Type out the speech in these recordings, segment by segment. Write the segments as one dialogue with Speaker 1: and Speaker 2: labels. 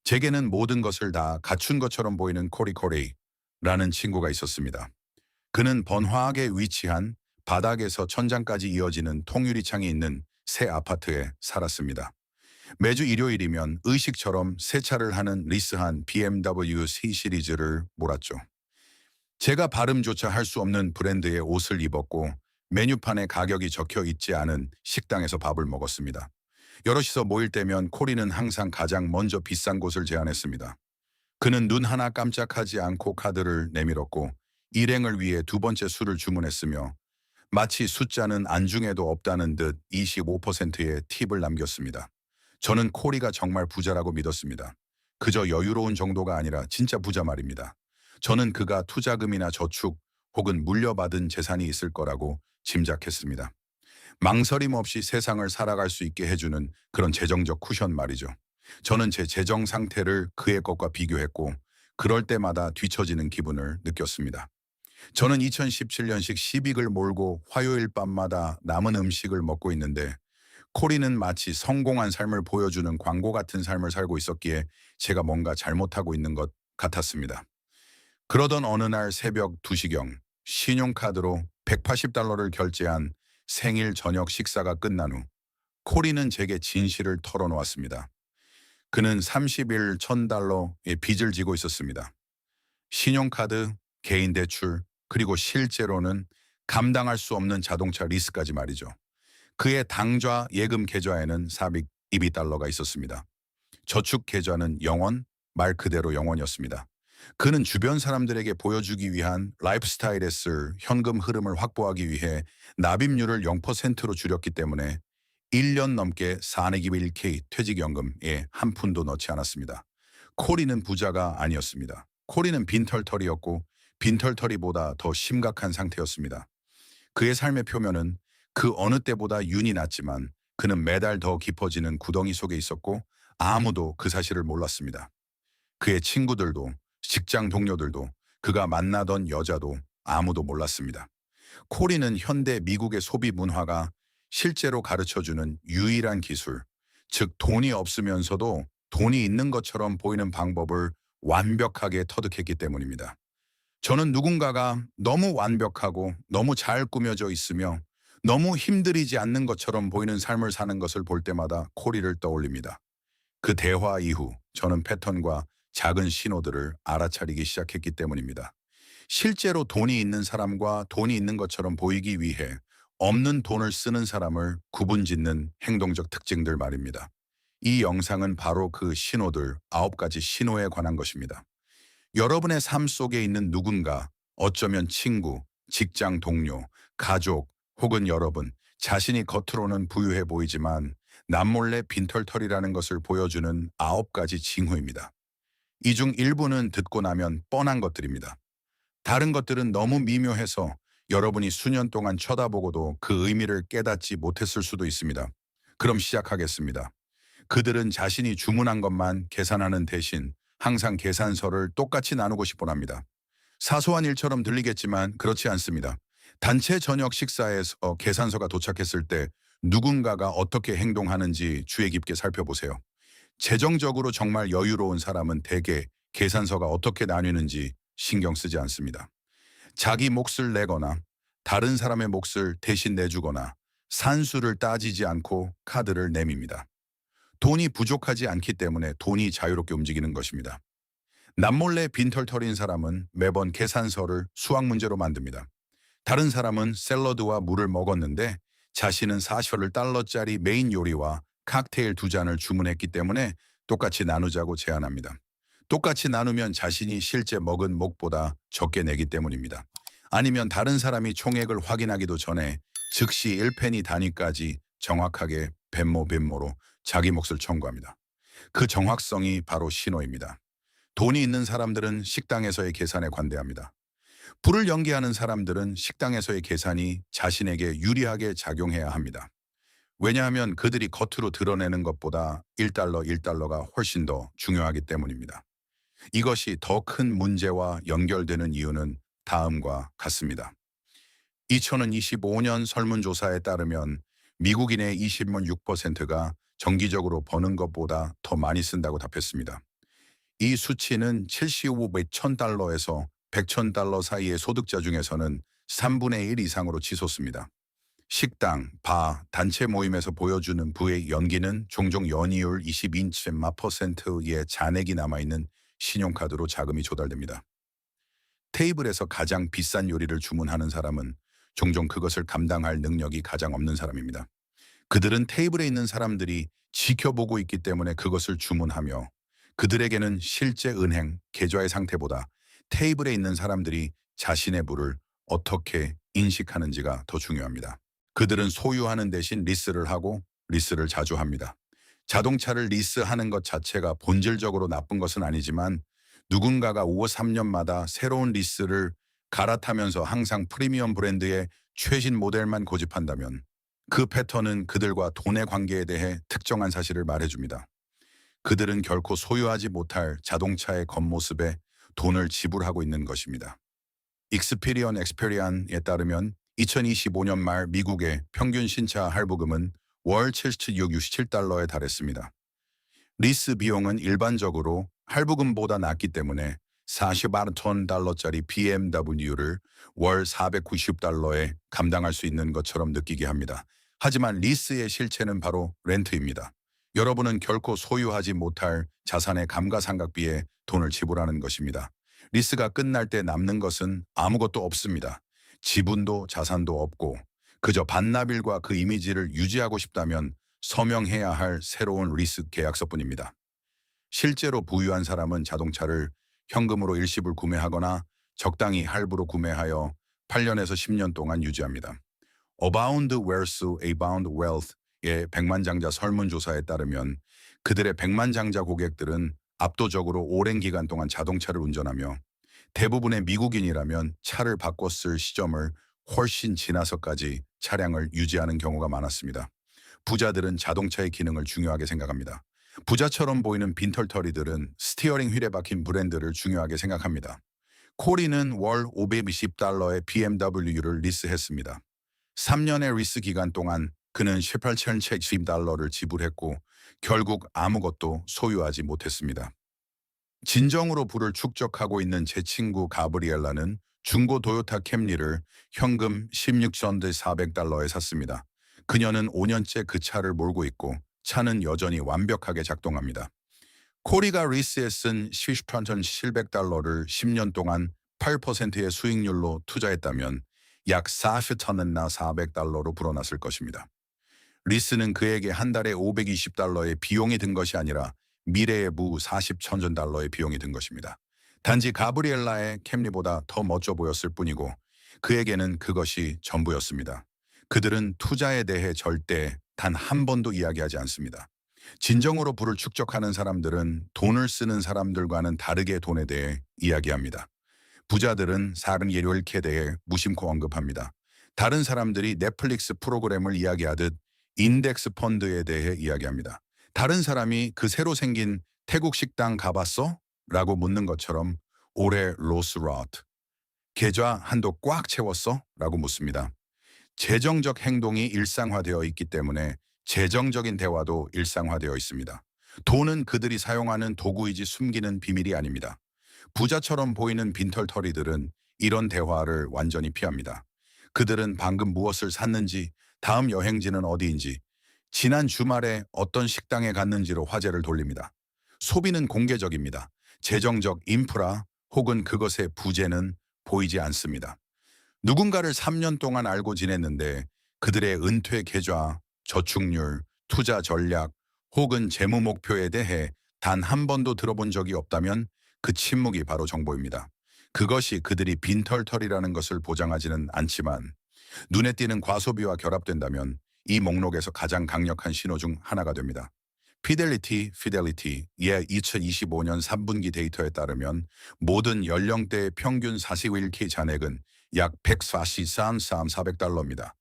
Speaker 1: 제게는 모든 것을 다 갖춘 것처럼 보이는 코리코리라는 친구가 있었습니다. 그는 번화하게 위치한 바닥에서 천장까지 이어지는 통유리창이 있는 새 아파트에 살았습니다. 매주 일요일이면 의식처럼 세차를 하는 리스한 BMW C 시리즈를 몰았죠. 제가 발음조차 할 수 없는 브랜드의 옷을 입었고 메뉴판에 가격이 적혀 있지 않은 식당에서 밥을 먹었습니다. 여럿이서 모일 때면 코리는 항상 가장 먼저 비싼 곳을 제안했습니다. 그는 눈 하나 깜짝하지 않고 카드를 내밀었고 일행을 위해 두 번째 술을 주문했으며 마치 숫자는 안중에도 없다는 듯 25%의 팁을 남겼습니다. 저는 코리가 정말 부자라고 믿었습니다. 그저 여유로운 정도가 아니라 진짜 부자 말입니다. 저는 그가 투자금이나 저축 혹은 물려받은 재산이 있을 거라고 짐작했습니다. 망설임 없이 세상을 살아갈 수 있게 해주는 그런 재정적 쿠션 말이죠. 저는 제 재정 상태를 그의 것과 비교했고 그럴 때마다 뒤처지는 기분을 느꼈습니다. 저는 2017년식 시빅을 몰고 화요일 밤마다 남은 음식을 먹고 있는데 코리는 마치 성공한 삶을 보여주는 광고 같은 삶을 살고 있었기에 제가 뭔가 잘못하고 있는 것 같았습니다. 그러던 어느 날 새벽 2시경 신용카드로 $180를 결제한 생일 저녁 식사가 끝난 후 코리는 제게 진실을 털어놓았습니다. 그는 30일 $1,000의 빚을 지고 있었습니다. 신용카드, 개인 대출, 그리고 실제로는 감당할 수 없는 자동차 리스까지 말이죠. 그의 당좌 예금 계좌에는 $402달러가 있었습니다. 저축 계좌는 영원, 말 그대로 영원이었습니다. 그는 주변 사람들에게 보여주기 위한 라이프스타일에 쓸 현금 흐름을 확보하기 위해 납입률을 0%로 줄였기 때문에 1년 넘게 421K 퇴직연금에 한 푼도 넣지 않았습니다. 코리는 부자가 아니었습니다. 코리는 빈털터리였고 빈털터리보다 더 심각한 상태였습니다. 그의 삶의 표면은 그 어느 때보다 윤이 났지만 그는 매달 더 깊어지는 구덩이 속에 있었고 아무도 그 사실을 몰랐습니다. 그의 친구들도 직장 동료들도 그가 만나던 여자도 아무도 몰랐습니다. 코리는 현대 미국의 소비 문화가 실제로 가르쳐주는 유일한 기술, 즉 돈이 없으면서도 돈이 있는 것처럼 보이는 방법을 완벽하게 터득했기 때문입니다. 저는 누군가가 너무 완벽하고 너무 잘 꾸며져 있으며 너무 힘들이지 않는 것처럼 보이는 삶을 사는 것을 볼 때마다 코리를 떠올립니다. 그 대화 이후 저는 패턴과 작은 신호들을 알아차리기 시작했기 때문입니다. 실제로 돈이 있는 사람과 돈이 있는 것처럼 보이기 위해 없는 돈을 쓰는 사람을 구분짓는 행동적 특징들 말입니다. 이 영상은 바로 그 신호들 9가지 신호에 관한 것입니다. 여러분의 삶 속에 있는 누군가, 어쩌면 친구, 직장 동료, 가족 혹은 여러분, 자신이 겉으로는 부유해 보이지만 남몰래 빈털터리라는 것을 보여주는 9가지 징후입니다. 이 중 일부는 듣고 나면 뻔한 것들입니다. 다른 것들은 너무 미묘해서 여러분이 수년 동안 쳐다보고도 그 의미를 깨닫지 못했을 수도 있습니다. 그럼 시작하겠습니다. 그들은 자신이 주문한 것만 계산하는 대신 항상 계산서를 똑같이 나누고 싶어 합니다. 사소한 일처럼 들리겠지만 그렇지 않습니다. 단체 저녁 식사에서 계산서가 도착했을 때 누군가가 어떻게 행동하는지 주의 깊게 살펴보세요. 재정적으로 정말 여유로운 사람은 대개 계산서가 어떻게 나뉘는지 신경 쓰지 않습니다. 자기 몫을 내거나 다른 사람의 몫을 대신 내주거나 산수를 따지지 않고 카드를 내밉니다. 돈이 부족하지 않기 때문에 돈이 자유롭게 움직이는 것입니다. 남몰래 빈털터리인 사람은 매번 계산서를 수학 문제로 만듭니다. 다른 사람은 샐러드와 물을 먹었는데 자신은 $40달러짜리 메인 요리와 칵테일 2잔을 주문했기 때문에 똑같이 나누자고 제안합니다. 똑같이 나누면 자신이 실제 먹은 몫보다 적게 내기 때문입니다. 아니면 다른 사람이 총액을 확인하기도 전에 즉시 1페니 단위까지 정확하게 벤모로 자기 몫을 청구합니다. 그 정확성이 바로 신호입니다. 돈이 있는 사람들은 식당에서의 계산에 관대합니다. 불을 연기하는 사람들은 식당에서의 계산이 자신에게 유리하게 작용해야 합니다. 왜냐하면 그들이 겉으로 드러내는 것보다 1달러가 훨씬 더 중요하기 때문입니다. 이것이 더 큰 문제와 연결되는 이유는 다음과 같습니다. 2025년 설문조사에 따르면 미국인의 26%가 정기적으로 버는 것보다 더 많이 쓴다고 답했습니다. 이 수치는 75,000달러에서 100,000달러 사이의 소득자 중에서는 3분의 1 이상으로 치솟습니다. 식당, 바, 단체 모임에서 보여주는 부의 연기는 종종 연이율 22.4%의 잔액이 남아있는 신용카드로 자금이 조달됩니다. 테이블에서 가장 비싼 요리를 주문하는 사람은 종종 그것을 감당할 능력이 가장 없는 사람입니다. 그들은 테이블에 있는 사람들이 지켜보고 있기 때문에 그것을 주문하며 그들에게는 실제 은행, 계좌의 상태보다 테이블에 있는 사람들이 자신의 부를 어떻게 인식하는지가 더 중요합니다. 그들은 소유하는 대신 리스를 하고 리스를 자주 합니다. 자동차를 리스하는 것 자체가 본질적으로 나쁜 것은 아니지만 누군가가 5, 3년마다 새로운 리스를 갈아타면서 항상 프리미엄 브랜드의 최신 모델만 고집한다면 그 패턴은 그들과 돈의 관계에 대해 특정한 사실을 말해줍니다. 그들은 결코 소유하지 못할 자동차의 겉모습에 돈을 지불하고 있는 것입니다. 익스피리언 엑스페리안에 따르면 2025년 말 미국의 평균 신차 할부금은 월 7,667달러에 달했습니다. 리스 비용은 일반적으로 할부금보다 낮기 때문에 40만 달러짜리 BMW를 월 490달러에 감당할 수 있는 것처럼 느끼게 합니다. 하지만 리스의 실체는 바로 렌트입니다. 여러분은 결코 소유하지 못할 자산의 감가상각비에 돈을 지불하는 것입니다. 리스가 끝날 때 남는 것은 아무것도 없습니다. 지분도 자산도 없고 그저 반나빌과 그 이미지를 유지하고 싶다면 서명해야 할 새로운 리스 계약서뿐입니다. 실제로 부유한 사람은 자동차를 현금으로 일시불 구매하거나 적당히 할부로 구매하여 8년에서 10년 동안 유지합니다. Abound Wealth, Abound Wealth의 백만장자 설문조사에 따르면 그들의 백만장자 고객들은 압도적으로 오랜 기간 동안 자동차를 운전하며 대부분의 미국인이라면 차를 바꿨을 시점을 훨씬 지나서까지 차량을 유지하는 경우가 많았습니다. 부자들은 자동차의 기능을 중요하게 생각합니다. 부자처럼 보이는 빈털터리들은 스티어링 휠에 박힌 브랜드를 중요하게 생각합니다. 코리는 월 520달러의 BMW를 리스했습니다. 3년의 리스 기간 동안 그는 18,710달러를 지불했고 결국 아무것도 소유하지 못했습니다. 진정으로 부를 축적하고 있는 제 친구 가브리엘라는 중고 도요타 캠리를 현금 16,400달러에 샀습니다. 그녀는 5년째 그 차를 몰고 있고 차는 여전히 완벽하게 작동합니다. 코리가 리스에 쓴 18,700달러를 10년 동안 8%의 수익률로 투자했다면 약 40턴이나 400달러로 불어났을 것입니다. 리스는 그에게 한 달에 520달러의 비용이 든 것이 아니라 미래의 무 40,000달러의 비용이 든 것입니다. 단지 가브리엘라의 캠리보다 더 멋져 보였을 뿐이고 그에게는 그것이 전부였습니다. 그들은 투자에 대해 절대 단 한 번도 이야기하지 않습니다. 진정으로 부를 축적하는 사람들은 돈을 쓰는 사람들과는 다르게 돈에 대해 이야기합니다. 부자들은 사른 예료일에 대해 무심코 언급합니다. 다른 사람들이 넷플릭스 프로그램을 이야기하듯 인덱스 펀드에 대해 이야기합니다. 다른 사람이 그 새로 생긴 태국 식당 가봤어? 라고 묻는 것처럼 올해 로스로트 계좌 한도 꽉 채웠어? 라고 묻습니다. 재정적 행동이 일상화되어 있기 때문에 재정적인 대화도 일상화되어 있습니다. 돈은 그들이 사용하는 도구이지 숨기는 비밀이 아닙니다. 부자처럼 보이는 빈털터리들은 이런 대화를 완전히 피합니다. 그들은 방금 무엇을 샀는지, 다음 여행지는 어디인지, 지난 주말에 어떤 식당에 갔는지로 화제를 돌립니다. 소비는 공개적입니다. 재정적 인프라 혹은 그것의 부재는 보이지 않습니다. 누군가를 3년 동안 알고 지냈는데 그들의 은퇴 계좌, 저축률, 투자 전략 혹은 재무 목표에 대해 단 한 번도 들어본 적이 없다면 그 침묵이 바로 정보입니다. 그것이 그들이 빈털터리라는 것을 보장하지는 않지만 눈에 띄는 과소비와 결합된다면 이 목록에서 가장 강력한 신호 중 하나가 됩니다. 피델리티의 2025년 3분기 데이터에 따르면 모든 연령대의 평균 41K 잔액은 약 143,400달러입니다.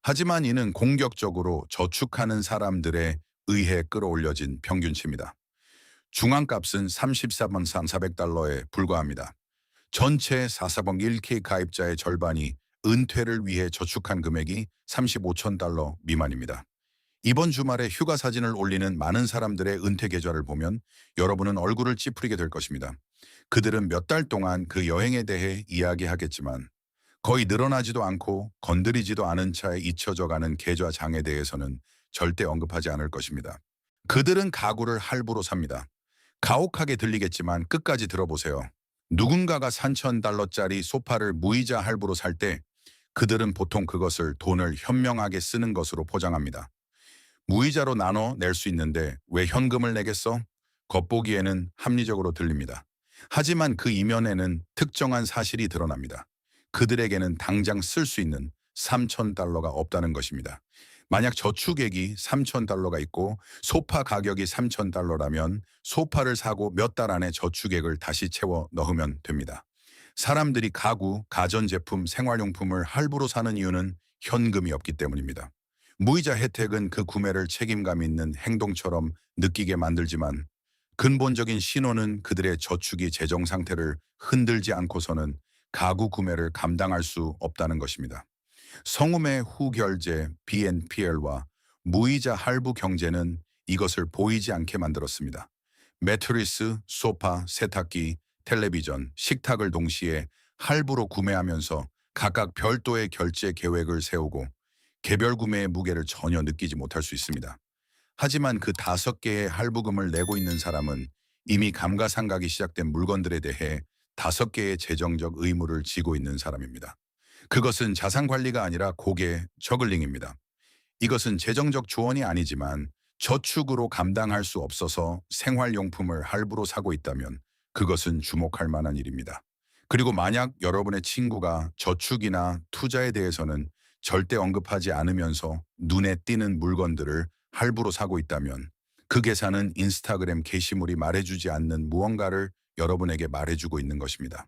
Speaker 1: 하지만 이는 공격적으로 저축하는 사람들에 의해 끌어올려진 평균치입니다. 중앙값은 34,400달러에 불과합니다. 전체 441K 가입자의 절반이 은퇴를 위해 저축한 금액이 35,000달러 미만입니다. 이번 주말에 휴가 사진을 올리는 많은 사람들의 은퇴 계좌를 보면 여러분은 얼굴을 찌푸리게 될 것입니다. 그들은 몇 달 동안 그 여행에 대해 이야기하겠지만 거의 늘어나지도 않고 건드리지도 않은 채 잊혀져 가는 계좌장에 대해서는 절대 언급하지 않을 것입니다. 그들은 가구를 할부로 삽니다. 가혹하게 들리겠지만 끝까지 들어보세요. 누군가가 3,000달러짜리 소파를 무이자 할부로 살 때 그들은 보통 그것을 돈을 현명하게 쓰는 것으로 포장합니다. 무이자로 나눠 낼 수 있는데 왜 현금을 내겠어? 겉보기에는 합리적으로 들립니다. 하지만 그 이면에는 특정한 사실이 드러납니다. 그들에게는 당장 쓸 수 있는 3,000달러가 없다는 것입니다. 만약 저축액이 3,000달러가 있고 소파 가격이 3,000달러라면 소파를 사고 몇 달 안에 저축액을 다시 채워 넣으면 됩니다. 사람들이 가구, 가전제품, 생활용품을 할부로 사는 이유는 현금이 없기 때문입니다. 무이자 혜택은 그 구매를 책임감 있는 행동처럼 느끼게 만들지만 근본적인 신호는 그들의 저축이 재정 상태를 흔들지 않고서는 가구 구매를 감당할 수 없다는 것입니다. 성음의 후결제 BNPL과 무이자 할부 경제는 이것을 보이지 않게 만들었습니다. 매트리스, 소파, 세탁기, 텔레비전, 식탁을 동시에 할부로 구매하면서 각각 별도의 결제 계획을 세우고 개별 구매의 무게를 전혀 느끼지 못할 수 있습니다. 하지만 그 5개의 할부금을 내고 있는 사람은 이미 감가상각이 시작된 물건들에 대해 5개의 재정적 의무를 지고 있는 사람입니다. 그것은 자산 관리가 아니라 고개 저글링입니다. 이것은 재정적 조언이 아니지만 저축으로 감당할 수 없어서 생활용품을 할부로 사고 있다면 그것은 주목할 만한 일입니다. 그리고 만약 여러분의 친구가 저축이나 투자에 대해서는 절대 언급하지 않으면서 눈에 띄는 물건들을 할부로 사고 있다면 그 계산은 인스타그램 게시물이 말해주지 않는 무언가를 여러분에게 말해주고 있는 것입니다.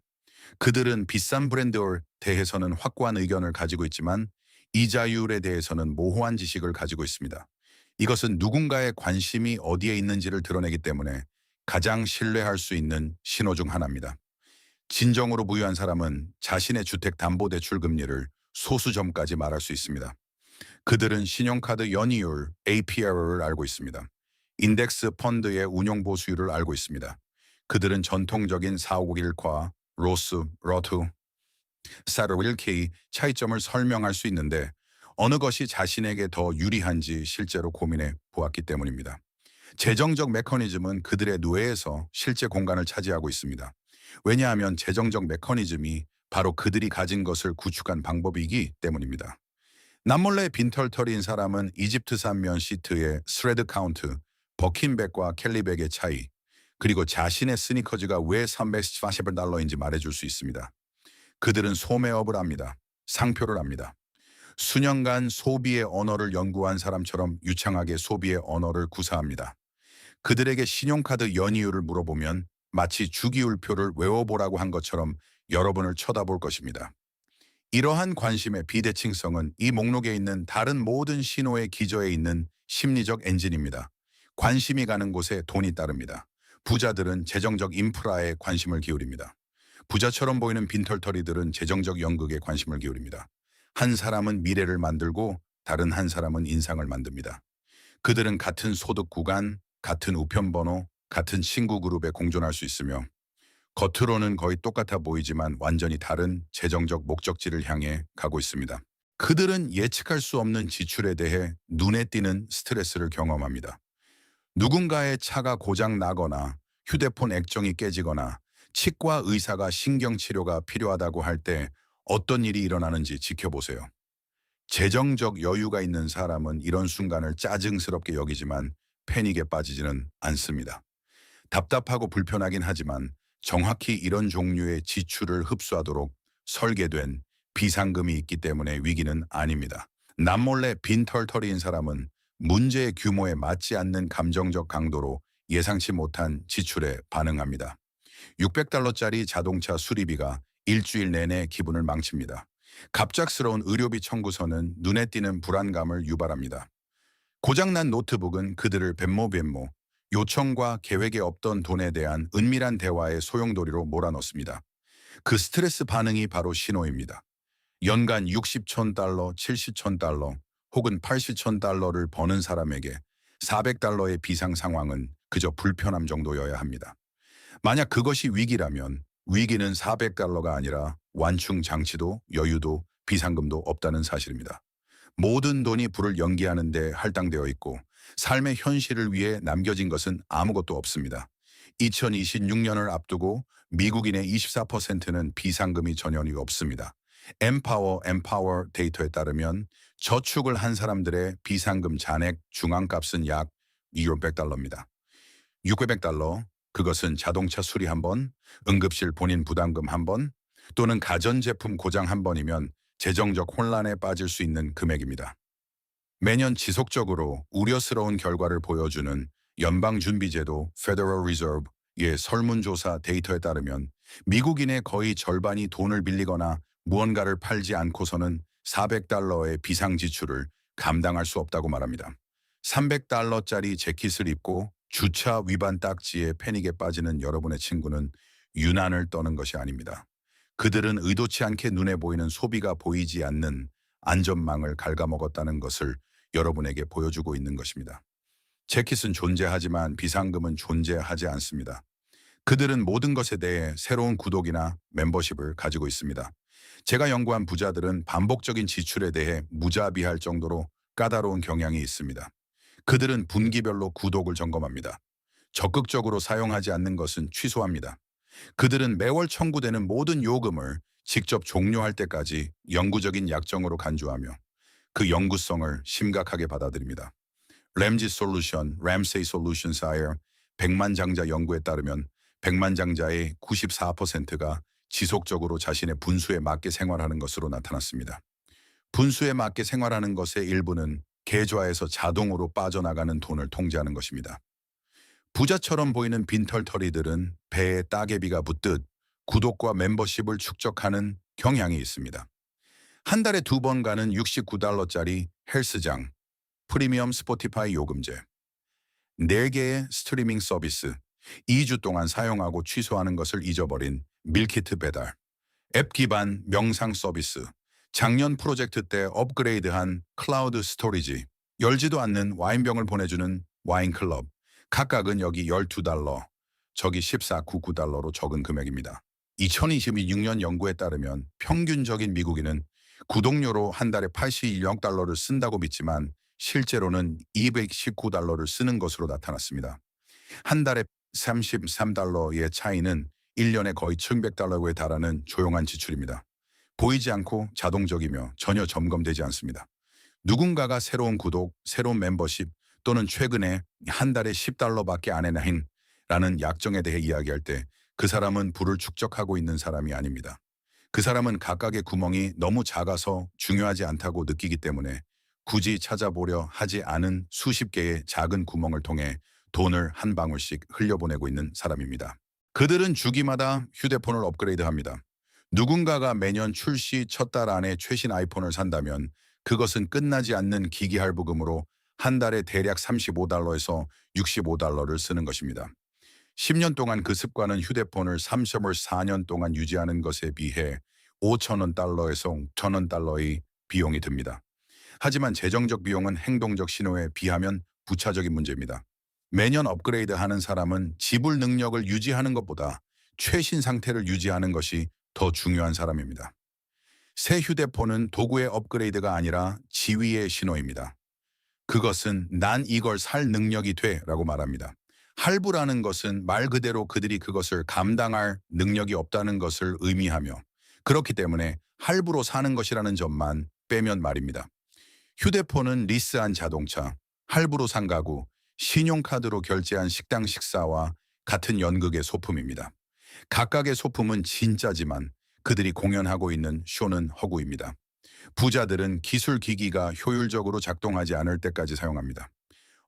Speaker 1: 그들은 비싼 브랜드에 대해서는 확고한 의견을 가지고 있지만 이자율에 대해서는 모호한 지식을 가지고 있습니다. 이것은 누군가의 관심이 어디에 있는지를 드러내기 때문에 가장 신뢰할 수 있는 신호 중 하나입니다. 진정으로 부유한 사람은 자신의 주택담보대출 금리를 소수점까지 말할 수 있습니다. 그들은 신용카드 연이율 APR을 알고 있습니다. 인덱스 펀드의 운용 보수율을 알고 있습니다. 그들은 전통적인 4591과 로스, 로트, 사르윌케의 차이점을 설명할 수 있는데 어느 것이 자신에게 더 유리한지 실제로 고민해 보았기 때문입니다. 재정적 메커니즘은 그들의 뇌에서 실제 공간을 차지하고 있습니다. 왜냐하면 재정적 메커니즘이 바로 그들이 가진 것을 구축한 방법이기 때문입니다. 남몰래 빈털터리인 사람은 이집트산 면 시트의 스레드 카운트, 버킨백과 캘리백의 차이, 그리고 자신의 스니커즈가 왜 340달러인지 말해줄 수 있습니다. 그들은 소매업을 합니다. 상표를 합니다. 수년간 소비의 언어를 연구한 사람처럼 유창하게 소비의 언어를 구사합니다. 그들에게 신용카드 연이율을 물어보면 마치 주기율표를 외워보라고 한 것처럼 여러분을 쳐다볼 것입니다. 이러한 관심의 비대칭성은 이 목록에 있는 다른 모든 신호의 기저에 있는 심리적 엔진입니다. 관심이 가는 곳에 돈이 따릅니다. 부자들은 재정적 인프라에 관심을 기울입니다. 부자처럼 보이는 빈털터리들은 재정적 연극에 관심을 기울입니다. 한 사람은 미래를 만들고 다른 한 사람은 인상을 만듭니다. 그들은 같은 소득 구간, 같은 우편번호, 같은 친구 그룹에 공존할 수 있으며 겉으로는 거의 똑같아 보이지만 완전히 다른 재정적 목적지를 향해 가고 있습니다. 그들은 예측할 수 없는 지출에 대해 눈에 띄는 스트레스를 경험합니다. 누군가의 차가 고장 나거나 휴대폰 액정이 깨지거나 치과 의사가 신경치료가 필요하다고 할 때 어떤 일이 일어나는지 지켜보세요. 재정적 여유가 있는 사람은 이런 순간을 짜증스럽게 여기지만 패닉에 빠지지는 않습니다. 답답하고 불편하긴 하지만 정확히 이런 종류의 지출을 흡수하도록 설계된 비상금이 있기 때문에 위기는 아닙니다. 남몰래 빈털터리인 사람은 문제의 규모에 맞지 않는 감정적 강도로 예상치 못한 지출에 반응합니다. 600달러짜리 자동차 수리비가 일주일 내내 기분을 망칩니다. 갑작스러운 의료비 청구서는 눈에 띄는 불안감을 유발합니다. 고장난 노트북은 그들을 뱀모뱀모, 요청과 계획에 없던 돈에 대한 은밀한 대화의 소용돌이로 몰아넣습니다. 그 스트레스 반응이 바로 신호입니다. 연간 60,000달러, 70,000달러 혹은 80천 달러를 버는 사람에게 400달러의 비상 상황은 그저 불편함 정도여야 합니다. 만약 그것이 위기라면 위기는 400달러가 아니라 완충 장치도 여유도 비상금도 없다는 사실입니다. 모든 돈이 불을 연기하는 데 할당되어 있고 삶의 현실을 위해 남겨진 것은 아무것도 없습니다. 2026년을 앞두고 미국인의 24%는 비상금이 전혀 없습니다. 엠파워 데이터에 따르면 저축을 한 사람들의 비상금 잔액 중앙값은 약 600달러입니다. 600달러, 그것은 자동차 수리 한 번, 응급실 본인 부담금 한 번, 또는 가전제품 고장 한 번이면 재정적 혼란에 빠질 수 있는 금액입니다. 매년 지속적으로 우려스러운 결과를 보여주는 연방준비제도 Federal Reserve의 설문조사 데이터에 따르면 미국인의 거의 절반이 돈을 빌리거나 무언가를 팔지 않고서는 400달러의 비상지출을 감당할 수 없다고 말합니다. 300달러짜리 재킷을 입고 주차 위반 딱지에 패닉에 빠지는 여러분의 친구는 유난을 떠는 것이 아닙니다. 그들은 의도치 않게 눈에 보이는 소비가 보이지 않는 안전망을 갉아먹었다는 것을 여러분에게 보여주고 있는 것입니다. 재킷은 존재하지만 비상금은 존재하지 않습니다. 그들은 모든 것에 대해 새로운 구독이나 멤버십을 가지고 있습니다. 제가 연구한 부자들은 반복적인 지출에 대해 무자비할 정도로 까다로운 경향이 있습니다. 그들은 분기별로 구독을 점검합니다. 적극적으로 사용하지 않는 것은 취소합니다. 그들은 매월 청구되는 모든 요금을 직접 종료할 때까지 영구적인 약정으로 간주하며 그 영구성을 심각하게 받아들입니다. 램세이 솔루션사의 백만장자 연구에 따르면 백만장자의 94%가 지속적으로 자신의 분수에 맞게 생활하는 것으로 나타났습니다. 분수에 맞게 생활하는 것의 일부는 계좌에서 자동으로 빠져나가는 돈을 통제하는 것입니다. 부자처럼 보이는 빈털터리들은 배에 따개비가 붙듯 구독과 membership을 축적하는 경향이 있습니다. 한 달에 2번 가는 69달러짜리 헬스장, 프리미엄 스포티파이 요금제, 4개의 스트리밍 서비스, 2주 동안 사용하고 취소하는 것을 잊어버린 밀키트 배달, 앱 기반 명상 서비스, 작년 프로젝트 때 업그레이드한 클라우드 스토리지, 열지도 않는 와인병을 보내주는 와인클럽, 각각은 여기 12달러, 저기 14.99달러로 적은 금액입니다. 2026년 연구에 따르면 평균적인 미국인은 구독료로 한 달에 81달러를 쓴다고 믿지만 실제로는 219달러를 쓰는 것으로 나타났습니다. 한 달에 33달러의 차이는 1년에 거의 1,100달러에 달하는 조용한 지출입니다. 보이지 않고 자동적이며 전혀 점검되지 않습니다. 누군가가 새로운 구독, 새로운 멤버십 또는 최근에 한 달에 10달러밖에 안 해나hin 라는 약정에 대해 이야기할 때 그 사람은 부를 축적하고 있는 사람이 아닙니다. 그 사람은 각각의 구멍이 너무 작아서 중요하지 않다고 느끼기 때문에 굳이 찾아보려 하지 않은 수십 개의 작은 구멍을 통해 돈을 한 방울씩 흘려보내고 있는 사람입니다. 그들은 주기마다 휴대폰을 업그레이드합니다. 누군가가 매년 출시 첫 달 안에 최신 아이폰을 산다면 그것은 끝나지 않는 기기 할부금으로 한 달에 대략 35달러에서 65달러를 쓰는 것입니다. 10년 동안 그 습관은 휴대폰을 3.4년 동안 유지하는 것에 비해 5천원 달러에서 6천원 달러의 비용이 듭니다. 하지만 재정적 비용은 행동적 신호에 비하면 부차적인 문제입니다. 매년 업그레이드하는 사람은 지불 능력을 유지하는 것보다 최신 상태를 유지하는 것이 더 중요한 사람입니다. 새 휴대폰은 도구의 업그레이드가 아니라 지위의 신호입니다. 그것은 난 이걸 살 능력이 돼 라고 말합니다. 할부라는 것은 말 그대로 그들이 그것을 감당할 능력이 없다는 것을 의미하며 그렇기 때문에 할부로 사는 것이라는 점만 빼면 말입니다. 휴대폰은 리스한 자동차, 할부로 산 가구, 신용카드로 결제한 식당 식사와 같은 연극의 소품입니다. 각각의 소품은 진짜지만 그들이 공연하고 있는 쇼는 허구입니다. 부자들은 기술 기기가 효율적으로 작동하지 않을 때까지 사용합니다.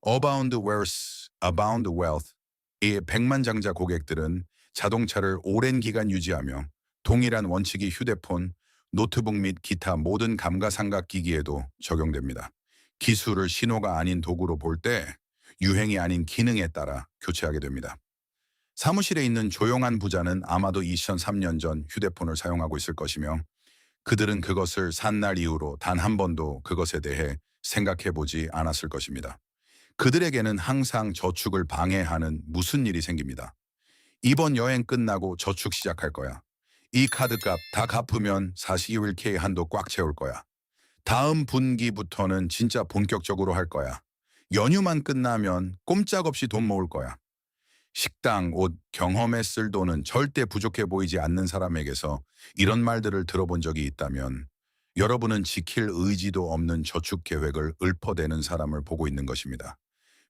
Speaker 1: Abound wealth, abound wealth. 이 백만장자 고객들은 자동차를 오랜 기간 유지하며 동일한 원칙이 휴대폰, 노트북 및 기타 모든 감가상각 기기에도 적용됩니다. 기술을 신호가 아닌 도구로 볼 때 유행이 아닌 기능에 따라 교체하게 됩니다. 사무실에 있는 조용한 부자는 아마도 2003년 전 휴대폰을 사용하고 있을 것이며 그들은 그것을 산 날 이후로 단 한 번도 그것에 대해 생각해보지 않았을 것입니다. 그들에게는 항상 저축을 방해하는 무슨 일이 생깁니다. 이번 여행 끝나고 저축 시작할 거야. 이 카드값 다 갚으면 42일 한도 꽉 채울 거야. 다음 분기부터는 진짜 본격적으로 할 거야. 연휴만 끝나면 꼼짝없이 돈 모을 거야. 식당, 옷, 경험에 쓸 돈은 절대 부족해 보이지 않는 사람에게서 이런 말들을 들어본 적이 있다면 여러분은 지킬 의지도 없는 저축 계획을 읊어대는 사람을 보고 있는 것입니다.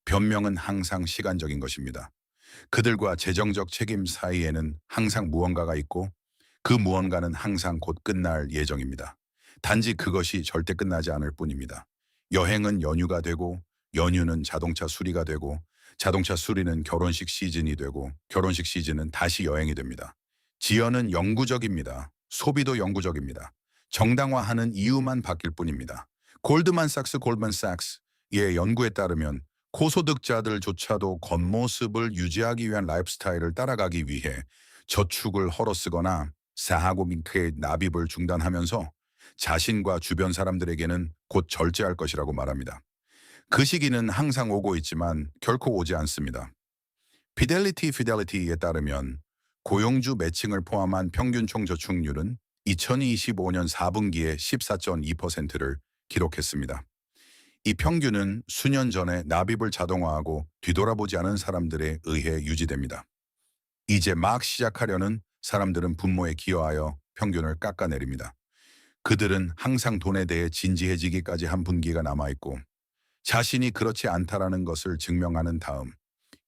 Speaker 1: 변명은 항상 시간적인 것입니다. 그들과 재정적 책임 사이에는 항상 무언가가 있고 그 무언가는 항상 곧 끝날 예정입니다. 단지 그것이 절대 끝나지 않을 뿐입니다. 여행은 연휴가 되고 연휴는 자동차 수리가 되고 자동차 수리는 결혼식 시즌이 되고 결혼식 시즌은 다시 여행이 됩니다. 지연은 영구적입니다. 소비도 영구적입니다. 정당화하는 이유만 바뀔 뿐입니다. 골드만삭스의 연구에 따르면 고소득자들조차도 겉모습을 유지하기 위한 라이프스타일을 따라가기 위해 저축을 헐어쓰거나 사하고민크의 납입을 중단하면서 자신과 주변 사람들에게는 곧 절제할 것이라고 말합니다. 그 시기는 항상 오고 있지만 결코 오지 않습니다. 피델리티에 따르면 고용주 매칭을 포함한 평균 총저축률은 2025년 4분기에 14.2%를 기록했습니다. 이 평균은 수년 전에 납입을 자동화하고 뒤돌아보지 않은 사람들에 의해 유지됩니다. 이제 막 시작하려는 사람들은 분모에 기여하여 평균을 깎아내립니다. 그들은 항상 돈에 대해 진지해지기까지 한 분기가 남아있고 자신이 그렇지 않다라는 것을 증명하는 다음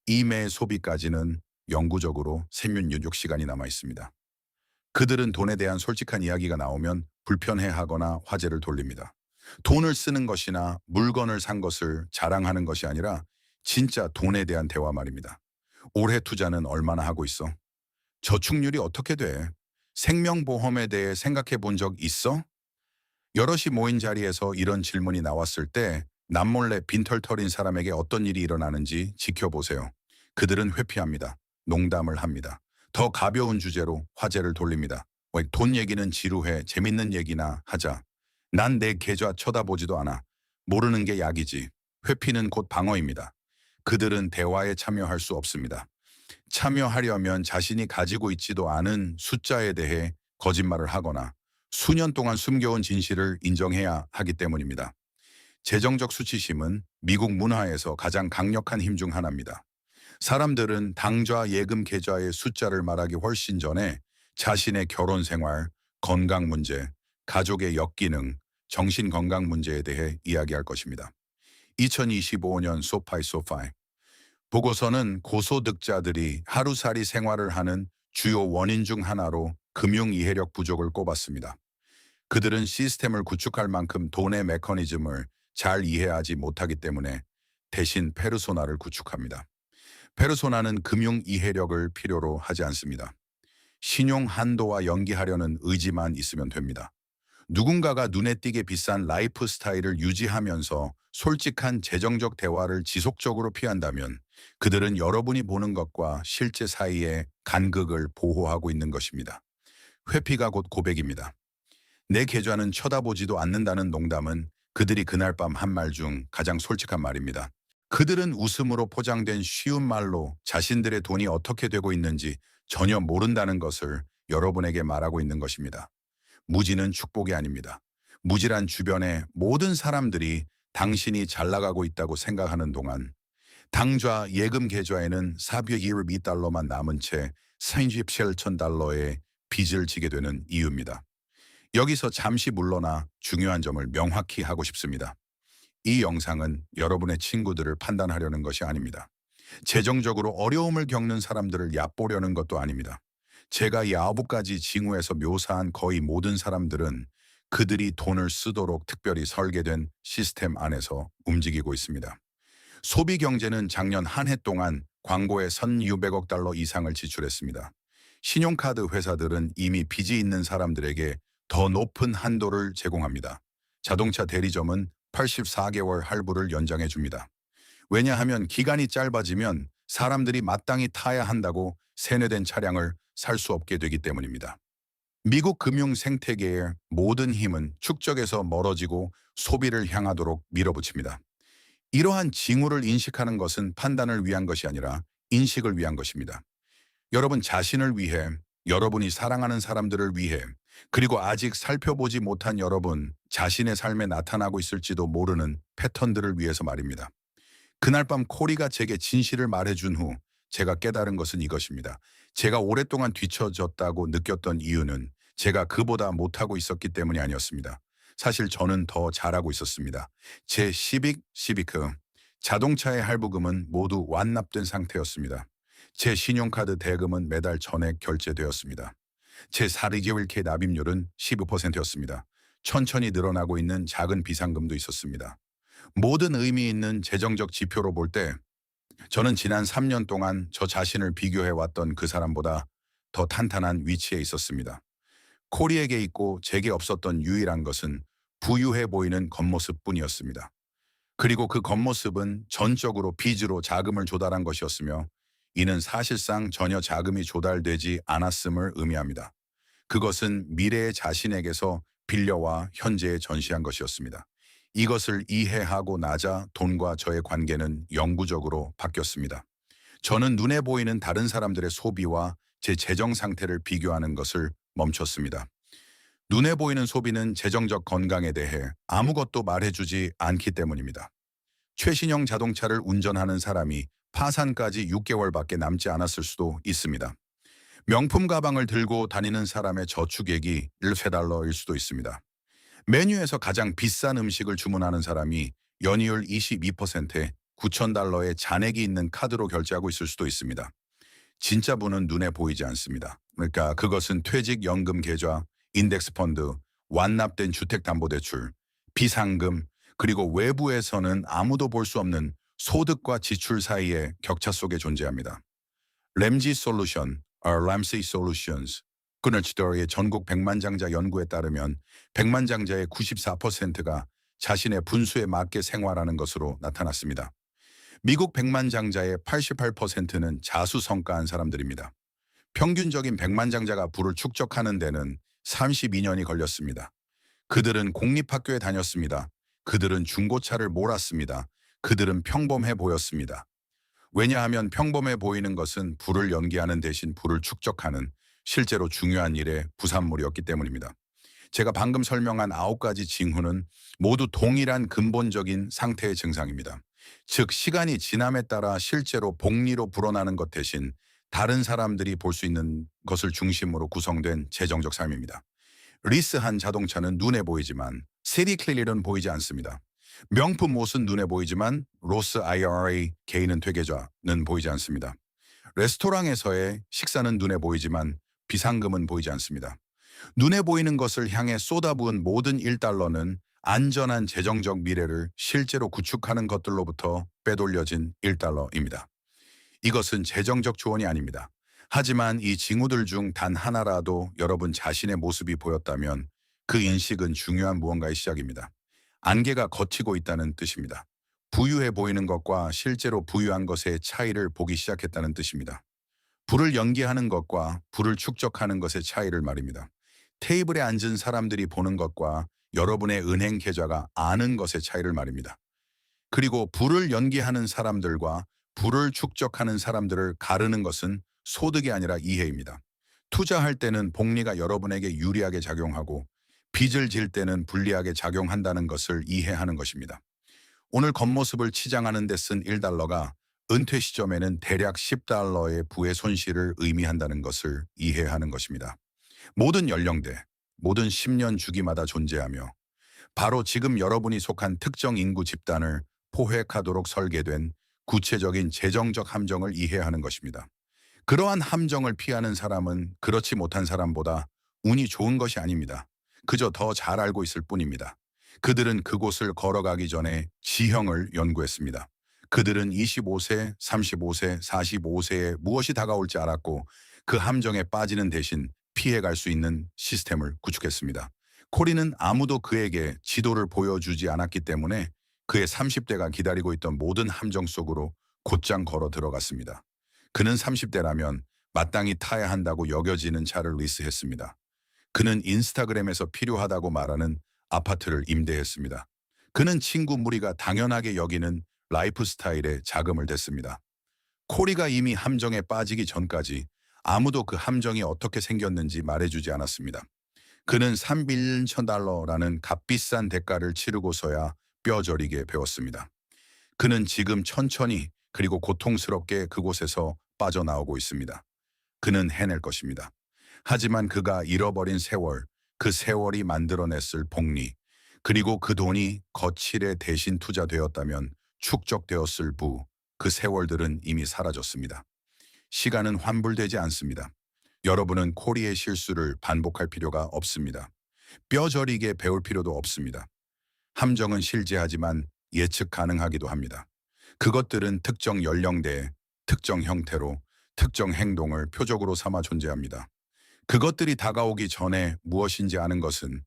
Speaker 1: 이매 소비까지는 영구적으로 생윤 6시간이 남아있습니다. 그들은 돈에 대한 솔직한 이야기가 나오면 불편해하거나 화제를 돌립니다. 돈을 쓰는 것이나 물건을 산 것을 자랑하는 것이 아니라 진짜 돈에 대한 대화 말입니다. 올해 투자는 얼마나 하고 있어? 저축률이 어떻게 돼? 생명보험에 대해 생각해 본 적 있어? 여럿이 모인 자리에서 이런 질문이 나왔을 때 남몰래 빈털터린 사람에게 어떤 일이 일어나는지 지켜보세요. 그들은 회피합니다. 농담을 합니다. 더 가벼운 주제로 화제를 돌립니다. 왜 돈 얘기는 지루해. 재밌는 얘기나 하자. 난 내 계좌 쳐다보지도 않아. 모르는 게 약이지. 회피는 곧 방어입니다. 그들은 대화에 참여할 수 없습니다. 참여하려면 자신이 가지고 있지도 않은 숫자에 대해 거짓말을 하거나 수년 동안 숨겨온 진실을 인정해야 하기 때문입니다. 재정적 수치심은 미국 문화에서 가장 강력한 힘 중 하나입니다. 사람들은 당좌 예금 계좌의 숫자를 말하기 훨씬 전에 자신의 결혼 생활, 건강 문제, 가족의 역기능, 정신 건강 문제에 대해 이야기할 것입니다. 2025년 소파이 보고서는 고소득자들이 하루살이 생활을 하는 주요 원인 중 하나로 금융 이해력 부족을 꼽았습니다. 그들은 시스템을 구축할 만큼 돈의 메커니즘을 잘 이해하지 못하기 때문에 대신 페르소나를 구축합니다. 페르소나는 금융 이해력을 필요로 하지 않습니다. 신용 한도와 연기하려는 의지만 있으면 됩니다. 누군가가 눈에 띄게 비싼 라이프 스타일을 유지하면서 솔직한 재정적 대화를 지속적으로 피한다면 그들은 여러분이 보는 것과 실제 사이의 간극을 보호하고 있는 것입니다. 회피가 곧 고백입니다. 내 계좌는 쳐다보지도 않는다는 농담은 그들이 그날 밤 한 말 중 가장 솔직한 말입니다. 그들은 웃음으로 포장된 쉬운 말로 자신들의 돈이 어떻게 되고 있는지 전혀 모른다는 것을 여러분에게 말하고 있는 것입니다. 무지는 축복이 아닙니다. 무지란 주변의 모든 사람들이 당신이 잘 나가고 있다고 생각하는 동안 당좌 예금 계좌에는 402달러만 남은 채 37,000달러의 빚을 지게 되는 이유입니다. 여기서 잠시 물러나 중요한 점을 명확히 하고 싶습니다. 이 영상은 여러분의 친구들을 판단하려는 것이 아닙니다. 재정적으로 어려움을 겪는 사람들을 얕보려는 것도 아닙니다. 제가 이 9가지 징후에서 묘사한 거의 모든 사람들은 그들이 돈을 쓰도록 특별히 설계된 시스템 안에서 움직이고 있습니다. 소비 경제는 작년 한 해 동안 광고에 1,600억 달러 이상을 지출했습니다. 신용카드 회사들은 이미 빚이 있는 사람들에게 더 높은 한도를 제공합니다. 자동차 대리점은 84개월 할부를 연장해 줍니다. 왜냐하면 기간이 짧아지면 사람들이 마땅히 타야 한다고 세뇌된 차량을 살 수 없게 되기 때문입니다. 미국 금융 생태계의 모든 힘은 축적에서 멀어지고 소비를 향하도록 밀어붙입니다. 이러한 징후를 인식하는 것은 판단을 위한 것이 아니라 인식을 위한 것입니다. 여러분 자신을 위해, 여러분이 사랑하는 사람들을 위해, 그리고 아직 살펴보지 못한 여러분 자신의 삶에 나타나고 있을지도 모르는 패턴들을 위해서 말입니다. 그날 밤 코리가 제게 진실을 말해준 후 제가 깨달은 것은 이것입니다. 제가 오랫동안 뒤처졌다고 느꼈던 이유는 제가 그보다 못하고 있었기 때문이 아니었습니다. 사실 저는 더 잘하고 있었습니다. 제 시비크, 자동차의 할부금은 모두 완납된 상태였습니다. 제 신용카드 대금은 매달 전액 결제되었습니다. 제 4개월케 납입률은 15%였습니다. 천천히 늘어나고 있는 작은 비상금도 있었습니다. 모든 의미 있는 재정적 지표로 볼 때 저는 지난 3년 동안 저 자신을 비교해왔던 그 사람보다 더 탄탄한 위치에 있었습니다. 코리에게 있고 제게 없었던 유일한 것은 부유해 보이는 겉모습뿐이었습니다. 그리고 그 겉모습은 전적으로 빚으로 자금을 조달한 것이었으며 이는 사실상 전혀 자금이 조달되지 않았음을 의미합니다. 그것은 미래의 자신에게서 빌려와 현재에 전시한 것이었습니다. 이것을 이해하고 나자 돈과 저의 관계는 영구적으로 바뀌었습니다. 저는 눈에 보이는 다른 사람들의 소비와 제 재정 상태를 비교하는 것을 멈췄습니다. 눈에 보이는 소비는 재정적 건강에 대해 아무것도 말해주지 않기 때문입니다. 최신형 자동차를 운전하는 사람이 파산까지 6개월밖에 남지 않았을 수도 있습니다. 명품 가방을 들고 다니는 사람의 저축액이 1달러일 수도 있습니다. 메뉴에서 가장 비싼 음식을 주문하는 사람이 연이율 22%에 9,000달러의 잔액이 있는 카드로 결제하고 있을 수도 있습니다. 진짜 부는 눈에 보이지 않습니다. 그러니까 그것은 퇴직연금 계좌, 인덱스 펀드, 완납된 주택담보대출, 비상금, 그리고 외부에서는 아무도 볼 수 없는 소득과 지출 사이의 격차 속에 존재합니다. 램지 솔루션, 램시 솔루션스, 그너치더의 전국 백만장자 연구에 따르면 백만장자의 94%가 자신의 분수에 맞게 생활하는 것으로 나타났습니다. 미국 백만장자의 88%는 자수성가한 사람들입니다. 평균적인 백만장자가 부를 축적하는 데는 32년이 걸렸습니다. 그들은 공립학교에 다녔습니다. 그들은 중고차를 몰았습니다. 그들은 평범해 보였습니다. 왜냐하면 평범해 보이는 것은 부를 연기하는 대신 부를 축적하는 실제로 중요한 일의 부산물이었기 때문입니다. 제가 방금 설명한 9가지 징후는 모두 동일한 근본적인 상태의 증상입니다. 즉 시간이 지남에 따라 실제로 복리로 불어나는 것 대신 다른 사람들이 볼 수 있는 것을 중심으로 구성된 재정적 삶입니다. 리스한 자동차는 눈에 보이지만 시티 클리어는 보이지 않습니다. 명품 옷은 눈에 보이지만 로스 IRA 개인은 퇴계좌는 보이지 않습니다. 레스토랑에서의 식사는 눈에 보이지만 비상금은 보이지 않습니다. 눈에 보이는 것을 향해 쏟아부은 모든 1달러는 안전한 재정적 미래를 실제로 구축하는 것들로부터 빼돌려진 1달러입니다. 이것은 재정적 조언이 아닙니다. 하지만 이 징후들 중 단 하나라도 여러분 자신의 모습이 보였다면 그 인식은 중요한 무언가의 시작입니다. 안개가 걷히고 있다는 뜻입니다. 부유해 보이는 것과 실제로 부유한 것의 차이를 보기 시작했다는 뜻입니다. 불을 연기하는 것과 불을 축적하는 것의 차이를 말입니다. 테이블에 앉은 사람들이 보는 것과 여러분의 은행 계좌가 아는 것의 차이를 말입니다. 그리고 불을 연기하는 사람들과 불을 축적하는 사람들을 가르는 것은 소득이 아니라 이해입니다. 투자할 때는 복리가 여러분에게 유리하게 작용하고 빚을 질 때는 불리하게 작용한다는 것을 이해하는 것입니다. 오늘 겉모습을 치장하는 데 쓴 1달러가 은퇴 시점에는 대략 10달러의 부의 손실을 의미한다는 것을 이해하는 것입니다. 모든 연령대, 모든 10년 주기마다 존재하며 바로 지금 여러분이 속한 특정 인구 집단을 포획하도록 설계된 구체적인 재정적 함정을 이해하는 것입니다. 그러한 함정을 피하는 사람은 그렇지 못한 사람보다 운이 좋은 것이 아닙니다. 그저 더 잘 알고 있을 뿐입니다. 그들은 그곳을 걸어가기 전에 지형을 연구했습니다. 그들은 25세, 35세, 45세에 무엇이 다가올지 알았고 그 함정에 빠지는 대신 피해갈 수 있는 시스템을 구축했습니다. 코리는 아무도 그에게 지도를 보여주지 않았기 때문에 그의 30대가 기다리고 있던 모든 함정 속으로 곧장 걸어 들어갔습니다. 그는 30대라면 마땅히 타야 한다고 여겨지는 차를 리스했습니다. 그는 인스타그램에서 필요하다고 말하는 아파트를 임대했습니다. 그는 친구 무리가 당연하게 여기는 라이프 스타일에 자금을 댔습니다. 코리가 이미 함정에 빠지기 전까지 아무도 그 함정이 어떻게 생겼는지 말해주지 않았습니다. 그는 3빌리언 달러라는 값비싼 대가를 치르고서야 뼈저리게 배웠습니다. 그는 지금 천천히 그리고 고통스럽게 그곳에서 빠져나오고 있습니다. 그는 해낼 것입니다. 하지만 그가 잃어버린 세월, 그 세월이 만들어냈을 복리, 그리고 그 돈이 거칠에 대신 투자되었다면 축적되었을 그 세월들은 이미 사라졌습니다. 시간은 환불되지 않습니다. 여러분은 코리의 실수를 반복할 필요가 없습니다. 뼈저리게 배울 필요도 없습니다. 함정은 실제하지만 예측 가능하기도 합니다. 그것들은 특정 연령대에 특정 형태로 특정 행동을 표적으로 삼아 존재합니다. 그것들이 다가오기 전에 무엇인지 아는 것은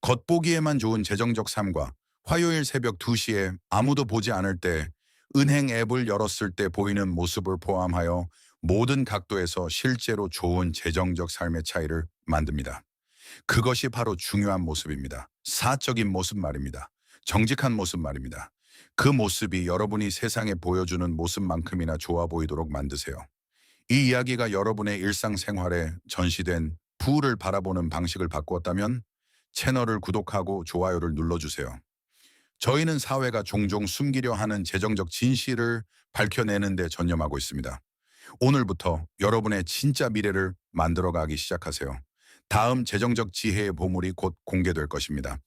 Speaker 1: 겉보기에만 좋은 재정적 삶과 화요일 새벽 2시에 아무도 보지 않을 때 은행 앱을 열었을 때 보이는 모습을 포함하여 모든 각도에서 실제로 좋은 재정적 삶의 차이를 만듭니다. 그것이 바로 중요한 모습입니다. 사적인 모습 말입니다. 정직한 모습 말입니다. 그 모습이 여러분이 세상에 보여주는 모습만큼이나 좋아 보이도록 만드세요. 이 이야기가 여러분의 일상생활에 전시된 부를 바라보는 방식을 바꾸었다면 채널을 구독하고 좋아요를 눌러주세요. 저희는 사회가 종종 숨기려 하는 재정적 진실을 밝혀내는 데 전념하고 있습니다. 오늘부터 여러분의 진짜 미래를 만들어가기 시작하세요. 다음 재정적 지혜의 보물이 곧 공개될 것입니다.